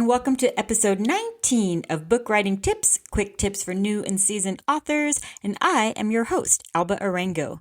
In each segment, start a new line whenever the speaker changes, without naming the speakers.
and welcome to episode 19 of Book Writing Tips, quick tips for new and seasoned authors, and I am your host, Alba Arango.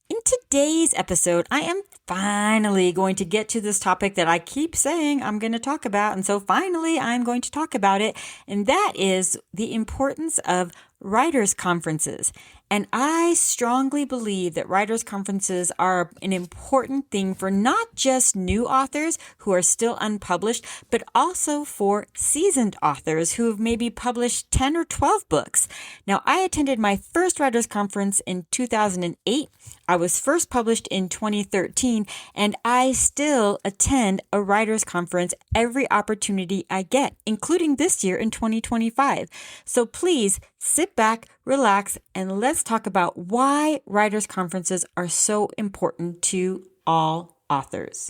In today's episode, I am finally going to get to this topic that I keep saying I'm going to talk about, and so finally I'm going to talk about it, and that is the importance of writers' conferences. And I strongly believe that writers' conferences are an important thing for not just new authors who are still unpublished, but also for seasoned authors who have maybe published 10 or 12 books. Now, I attended my first writers' conference in 2008. I was first published in 2013, and I still attend a writers' conference every opportunity I get, including this year in 2025. So please sit back, relax, and let's talk about why writers' conferences are so important to all authors.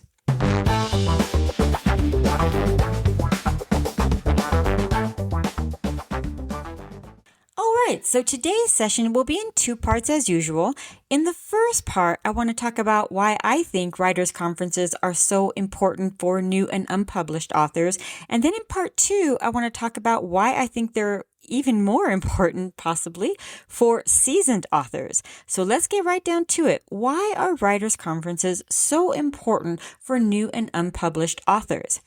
All right, so today's session will be in two parts as usual. In the first part, I want to talk about why I think writers' conferences are so important for new and unpublished authors. And then in part two, I want to talk about why I think they're even more important, possibly, for seasoned authors. So let's get right down to it. Why are writers' conferences so important for new and unpublished authors?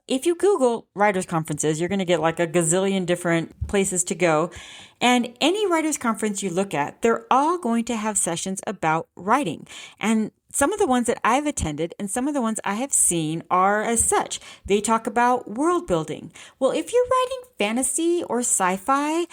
If you Google writers' conferences, you're going to get like a gazillion different places to go. And any writers' conference you look at, they're all going to have sessions about writing. And some of the ones that I've attended and some of the ones I have seen are as such. They talk about world building. Well, if you're writing fantasy or sci-fi,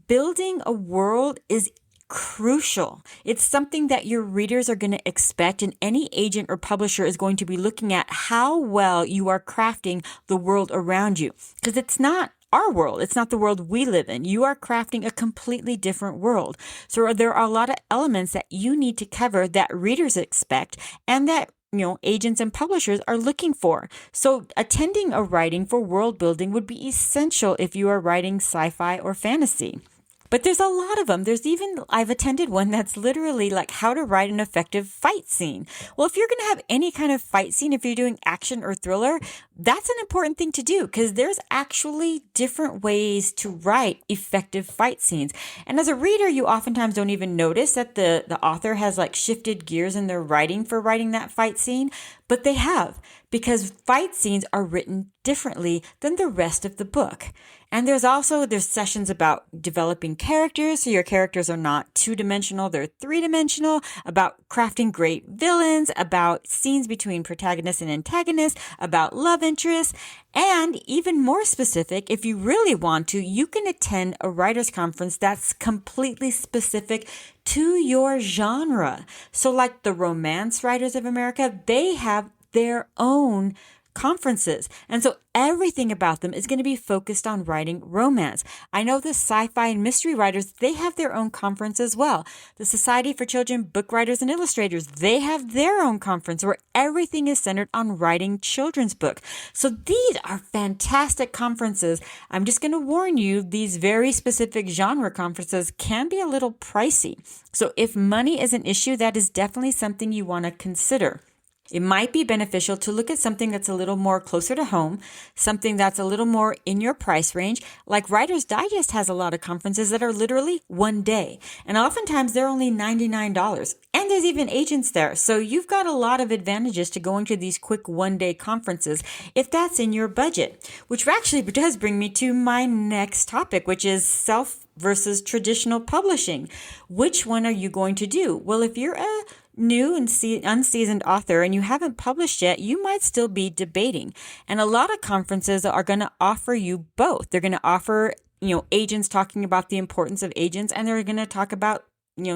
building a world is crucial. It's something that your readers are going to expect, and any agent or publisher is going to be looking at how well you are crafting the world around you. Because it's not our world. It's not the world we live in. You are crafting a completely different world. So there are a lot of elements that you need to cover that readers expect and that agents and publishers are looking for. So attending a writing for world building would be essential if you are writing sci-fi or fantasy. But there's a lot of them. I've attended one that's literally like how to write an effective fight scene. Well, if you're going to have any kind of fight scene, if you're doing action or thriller, that's an important thing to do because there's actually different ways to write effective fight scenes. And as a reader, you oftentimes don't even notice that the author has like shifted gears in their writing for writing that fight scene, but they have, because fight scenes are written differently than the rest of the book. And there's sessions about developing characters, so your characters are not two-dimensional, they're three-dimensional, about crafting great villains, about scenes between protagonist and antagonist, about love interests, and even more specific, if you really want to, you can attend a writers' conference that's completely specific to your genre. So like the Romance Writers of America, they have their own conferences. And so everything about them is going to be focused on writing romance. I know the sci-fi and mystery writers, they have their own conference as well. The Society for Children Book Writers and Illustrators, they have their own conference where everything is centered on writing children's book. So these are fantastic conferences. I'm just going to warn you, these very specific genre conferences can be a little pricey. So if money is an issue, that is definitely something you want to consider. It might be beneficial to look at something that's a little more closer to home, something that's a little more in your price range. Like Writer's Digest has a lot of conferences that are literally one day. And oftentimes they're only $99. And there's even agents there. So you've got a lot of advantages to going to these quick one-day conferences if that's in your budget. Which actually does bring me to my next topic, which is self versus traditional publishing. Which one are you going to do? Well, if you're a new and unseasoned author and you haven't published yet, you might still be debating. And a lot of conferences are going to offer you both. They're going to offer, agents talking about the importance of agents, and they're going to talk about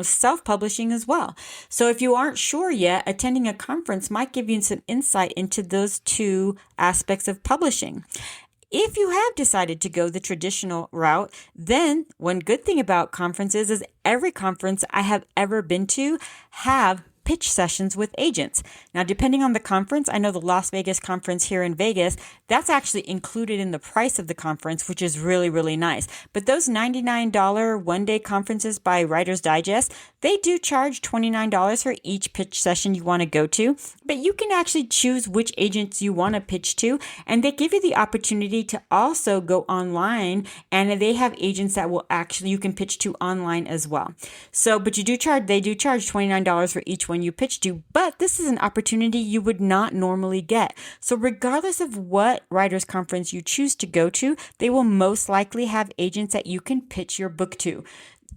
self-publishing as well. So if you aren't sure yet, attending a conference might give you some insight into those two aspects of publishing. If you have decided to go the traditional route, then one good thing about conferences is every conference I have ever been to have pitch sessions with agents. Now, depending on the conference, I know the Las Vegas conference here in Vegas, that's actually included in the price of the conference, which is really, really nice. But those $99 one-day conferences by Writer's Digest, they do charge $29 for each pitch session you want to go to, but you can actually choose which agents you want to pitch to, and they give you the opportunity to also go online, and they have agents that will actually, you can pitch to online as well. So, but they do charge $29 for each one you pitch to, but this is an opportunity you would not normally get. So regardless of what writers conference you choose to go to, they will most likely have agents that you can pitch your book to.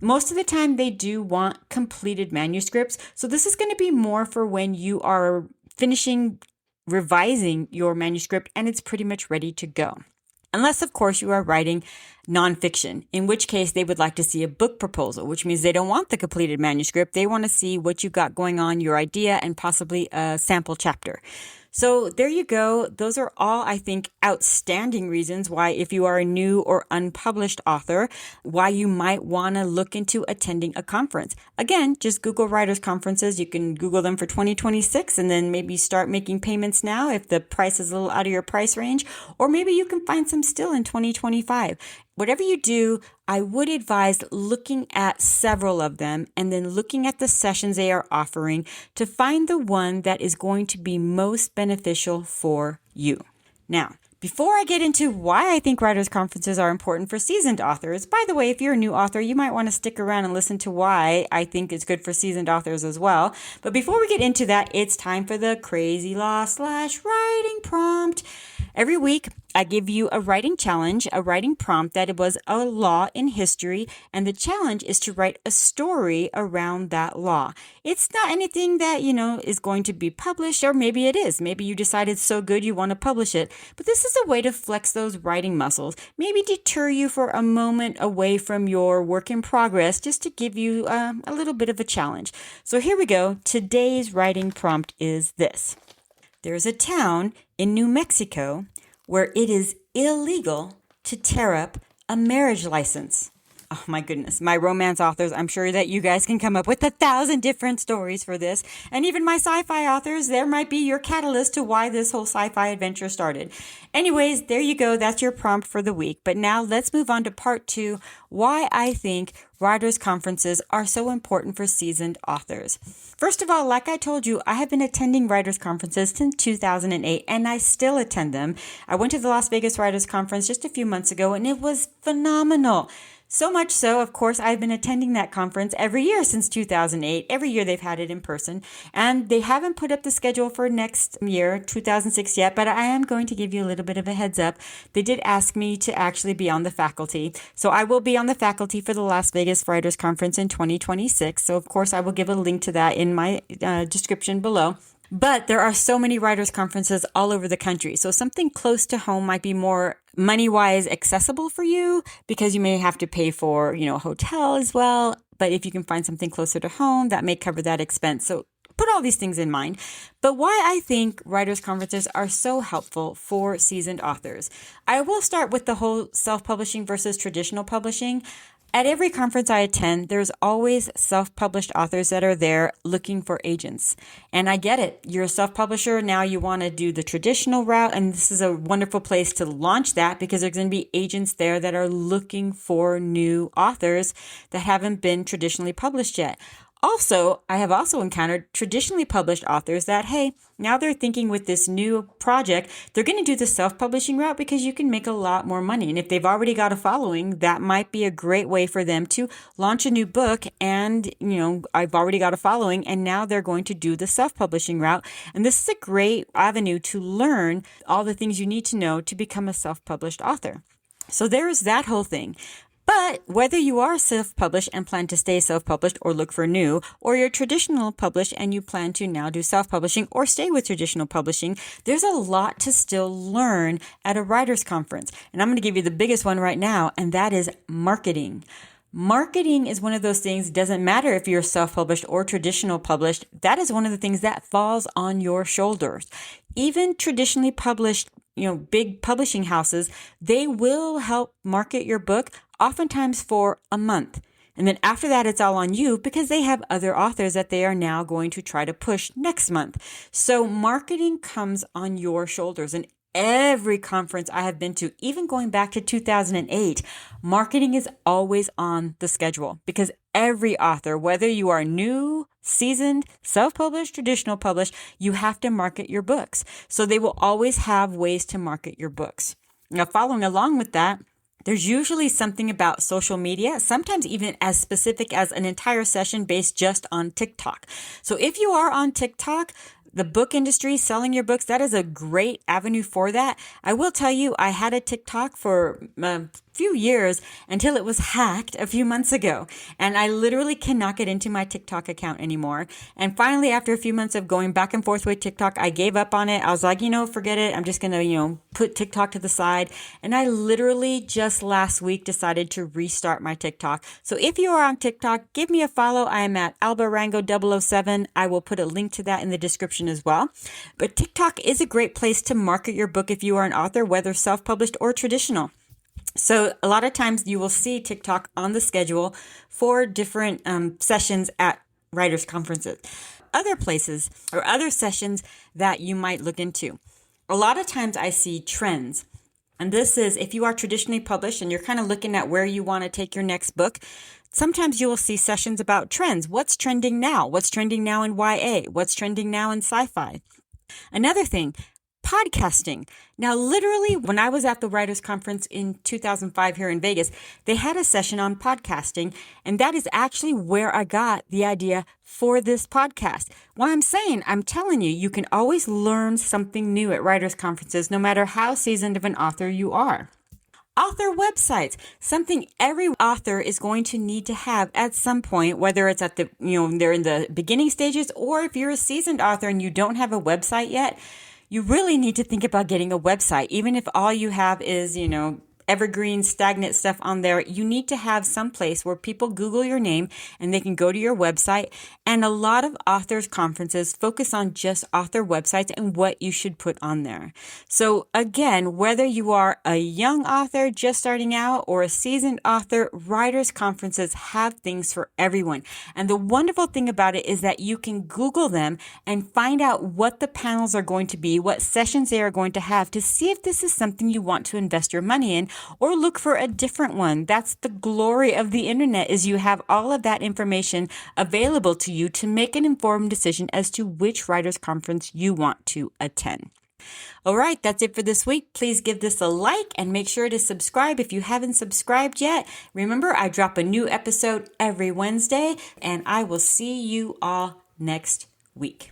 Most of the time they do want completed manuscripts. So this is going to be more for when you are revising your manuscript and it's pretty much ready to go. Unless, of course, you are writing nonfiction, in which case they would like to see a book proposal, which means they don't want the completed manuscript. They want to see what you got going on, your idea, and possibly a sample chapter. So there you go. Those are all, I think, outstanding reasons why, if you are a new or unpublished author, why you might want to look into attending a conference. Again, just Google writers conferences. You can Google them for 2026 and then maybe start making payments now if the price is a little out of your price range, or maybe you can find some still in 2025. Whatever you do, I would advise looking at several of them and then looking at the sessions they are offering to find the one that is going to be most beneficial for you. Now, before I get into why I think writers' conferences are important for seasoned authors, by the way, if you're a new author, you might want to stick around and listen to why I think it's good for seasoned authors as well. But before we get into that, it's time for the Crazy Law / writing prompt. Every week, I give you a writing challenge, a writing prompt that it was a law in history, and the challenge is to write a story around that law. It's not anything that, is going to be published, or maybe it is. Maybe you decide it's so good you want to publish it. But this is a way to flex those writing muscles, maybe deter you for a moment away from your work in progress, just to give you a little bit of a challenge. So here we go. Today's writing prompt is this. There's a town in New Mexico where it is illegal to tear up a marriage license. Oh my goodness, my romance authors, I'm sure that you guys can come up with 1,000 different stories for this. And even my sci-fi authors, there might be your catalyst to why this whole sci-fi adventure started. Anyways, there you go. That's your prompt for the week. But now let's move on to part 2, why I think writers' conferences are so important for seasoned authors. First of all, like I told you, I have been attending writers' conferences since 2008, and I still attend them. I went to the Las Vegas Writers' Conference just a few months ago, and it was phenomenal. So much so, of course, I've been attending that conference every year since 2008. Every year they've had it in person, and they haven't put up the schedule for next year, 2006 yet, but I am going to give you a little bit of a heads up. They did ask me to actually be on the faculty. So I will be on the faculty for the Las Vegas Writers Conference in 2026. So of course, I will give a link to that in my description below. But there are so many writers' conferences all over the country. So something close to home might be more money-wise accessible for you because you may have to pay for, a hotel as well. But if you can find something closer to home, that may cover that expense. So put all these things in mind. But why I think writers' conferences are so helpful for seasoned authors. I will start with the whole self-publishing versus traditional publishing. At every conference I attend, there's always self-published authors that are there looking for agents. And I get it. You're a self-publisher. Now you want to do the traditional route. And this is a wonderful place to launch that because there's going to be agents there that are looking for new authors that haven't been traditionally published yet. Also, I have also encountered traditionally published authors that, hey, now they're thinking with this new project, they're going to do the self-publishing route because you can make a lot more money. And if they've already got a following, that might be a great way for them to launch a new book. And, I've already got a following and now they're going to do the self-publishing route. And this is a great avenue to learn all the things you need to know to become a self-published author. So there's that whole thing. But whether you are self-published and plan to stay self-published or look for new, or you're traditional published and you plan to now do self-publishing or stay with traditional publishing, there's a lot to still learn at a writer's conference. And I'm going to give you the biggest one right now, and that is marketing. Marketing is one of those things, it doesn't matter if you're self-published or traditional published, that is one of the things that falls on your shoulders. Even traditionally published, big publishing houses, they will help market your book oftentimes for a month. And then after that, it's all on you because they have other authors that they are now going to try to push next month. So marketing comes on your shoulders. And every conference I have been to, even going back to 2008, marketing is always on the schedule because every author, whether you are new, seasoned, self-published, traditional published, you have to market your books. So they will always have ways to market your books. Now, following along with that, there's usually something about social media, sometimes even as specific as an entire session based just on TikTok. So if you are on TikTok, the book industry, selling your books, that is a great avenue for that. I will tell you, I had a TikTok for a few years until it was hacked a few months ago. And I literally cannot get into my TikTok account anymore. And finally, after a few months of going back and forth with TikTok, I gave up on it. I was like, forget it. I'm just going to, put TikTok to the side. And I literally just last week decided to restart my TikTok. So if you are on TikTok, give me a follow. I am at albarango007. I will put a link to that in the description as well. But TikTok is a great place to market your book if you are an author, whether self-published or traditional. So a lot of times you will see TikTok on the schedule for different sessions at writers' conferences. Other places or other sessions that you might look into. A lot of times I see trends. And this is if you are traditionally published and you're kind of looking at where you want to take your next book. Sometimes you will see sessions about trends. What's trending now? What's trending now in YA? What's trending now in sci-fi? Another thing, podcasting. Now, literally, when I was at the Writers' Conference in 2005 here in Vegas, they had a session on podcasting, and that is actually where I got the idea for this podcast. What I'm telling you, you can always learn something new at Writers' Conferences, no matter how seasoned of an author you are. Author websites, something every author is going to need to have at some point, whether it's at the, they're in the beginning stages, or if you're a seasoned author and you don't have a website yet, you really need to think about getting a website. Even if all you have is, evergreen, stagnant stuff on there, you need to have some place where people Google your name and they can go to your website. And a lot of authors' conferences focus on just author websites and what you should put on there. So again, whether you are a young author just starting out or a seasoned author, writers' conferences have things for everyone. And the wonderful thing about it is that you can Google them and find out what the panels are going to be, what sessions they are going to have to see if this is something you want to invest your money in, or look for a different one. That's the glory of the internet, is you have all of that information available to you to make an informed decision as to which writers' conference you want to attend. All right, that's it for this week. Please give this a like and make sure to subscribe if you haven't subscribed yet. Remember, I drop a new episode every Wednesday, and I will see you all next week.